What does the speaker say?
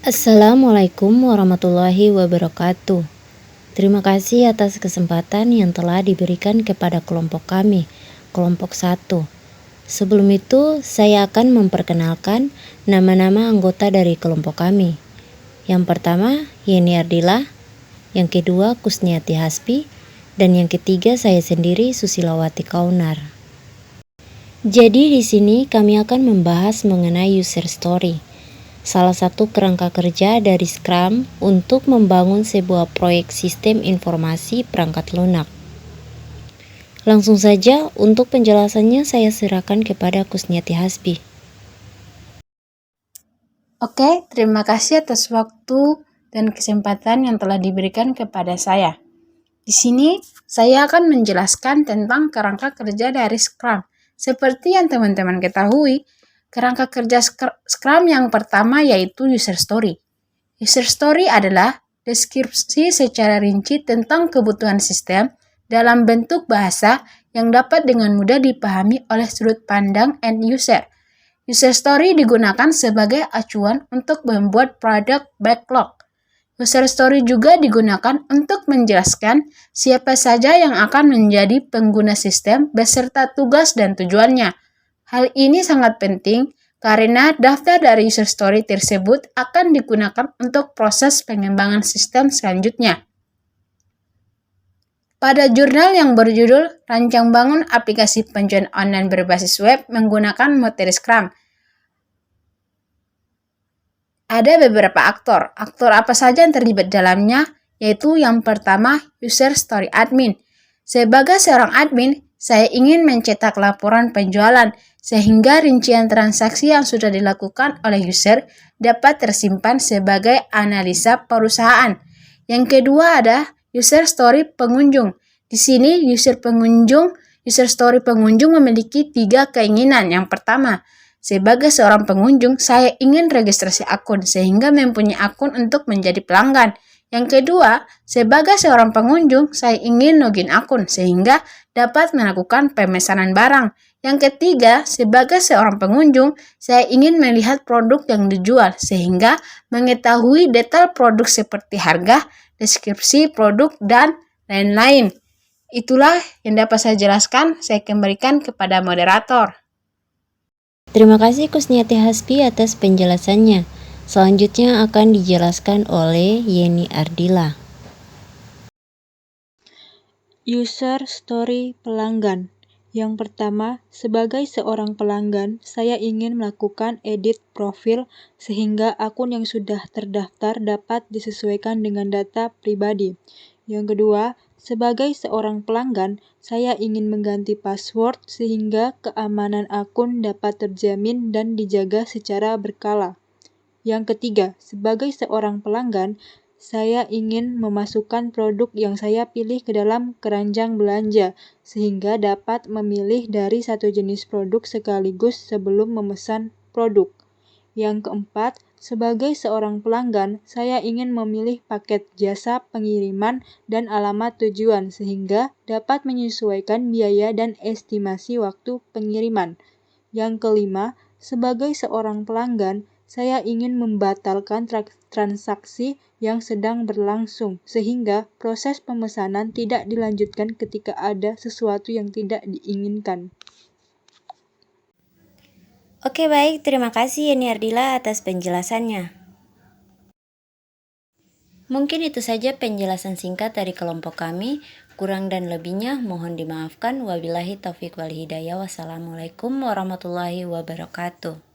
Assalamualaikum warahmatullahi wabarakatuh. Terima kasih atas kesempatan yang telah diberikan kepada kelompok kami, kelompok 1. Sebelum itu, saya akan memperkenalkan nama-nama anggota dari kelompok kami. Yang pertama, Yeni Ardila, yang kedua, Kusniati Hasbi, dan yang ketiga, saya sendiri, Susilawati Kaunar. Jadi di sini kami akan membahas mengenai user story, salah satu kerangka kerja dari Scrum untuk membangun sebuah proyek sistem informasi perangkat lunak. Langsung saja, untuk penjelasannya saya serahkan kepada Kusniati Hasbi. Oke, terima kasih atas waktu dan kesempatan yang telah diberikan kepada saya. Di sini, saya akan menjelaskan tentang kerangka kerja dari Scrum. Seperti yang teman-teman ketahui, kerangka kerja Scrum yang pertama yaitu user story. User story adalah deskripsi secara rinci tentang kebutuhan sistem dalam bentuk bahasa yang dapat dengan mudah dipahami oleh sudut pandang end user. User story digunakan sebagai acuan untuk membuat product backlog. User story juga digunakan untuk menjelaskan siapa saja yang akan menjadi pengguna sistem beserta tugas dan tujuannya. Hal ini sangat penting karena daftar dari user story tersebut akan digunakan untuk proses pengembangan sistem selanjutnya. Pada jurnal yang berjudul Rancang Bangun Aplikasi Penjualan Online Berbasis Web menggunakan materi Scrum, ada beberapa aktor. Aktor apa saja yang terlibat dalamnya? Yaitu yang pertama, user story admin. Sebagai seorang admin, saya ingin mencetak laporan penjualan sehingga rincian transaksi yang sudah dilakukan oleh user dapat tersimpan sebagai analisa perusahaan. Yang kedua ada user story pengunjung. Di sini user story pengunjung memiliki 3 keinginan. Yang pertama, sebagai seorang pengunjung, saya ingin registrasi akun sehingga mempunyai akun untuk menjadi pelanggan. Yang kedua, sebagai seorang pengunjung, saya ingin login akun sehingga dapat melakukan pemesanan barang. Yang ketiga, sebagai seorang pengunjung, saya ingin melihat produk yang dijual sehingga mengetahui detail produk seperti harga, deskripsi produk, dan lain-lain. Itulah yang dapat saya jelaskan. Saya kembalikan kepada moderator. Terima kasih Kusniati Hasbi atas penjelasannya. Selanjutnya akan dijelaskan oleh Yeni Ardila. User story pelanggan. Yang pertama, sebagai seorang pelanggan, saya ingin melakukan edit profil sehingga akun yang sudah terdaftar dapat disesuaikan dengan data pribadi. Yang kedua, sebagai seorang pelanggan, saya ingin mengganti password sehingga keamanan akun dapat terjamin dan dijaga secara berkala. Yang ketiga, sebagai seorang pelanggan, saya ingin memasukkan produk yang saya pilih ke dalam keranjang belanja, sehingga dapat memilih dari satu jenis produk sekaligus sebelum memesan produk. Yang keempat, sebagai seorang pelanggan, saya ingin memilih paket jasa pengiriman dan alamat tujuan, sehingga dapat menyesuaikan biaya dan estimasi waktu pengiriman. Yang kelima, sebagai seorang pelanggan, saya ingin membatalkan transaksi yang sedang berlangsung, sehingga proses pemesanan tidak dilanjutkan ketika ada sesuatu yang tidak diinginkan. Oke baik, terima kasih Yeni Ardila atas penjelasannya. Mungkin itu saja penjelasan singkat dari kelompok kami. Kurang dan lebihnya mohon dimaafkan. Wabillahi taufiq wal hidayah. Wassalamualaikum warahmatullahi wabarakatuh.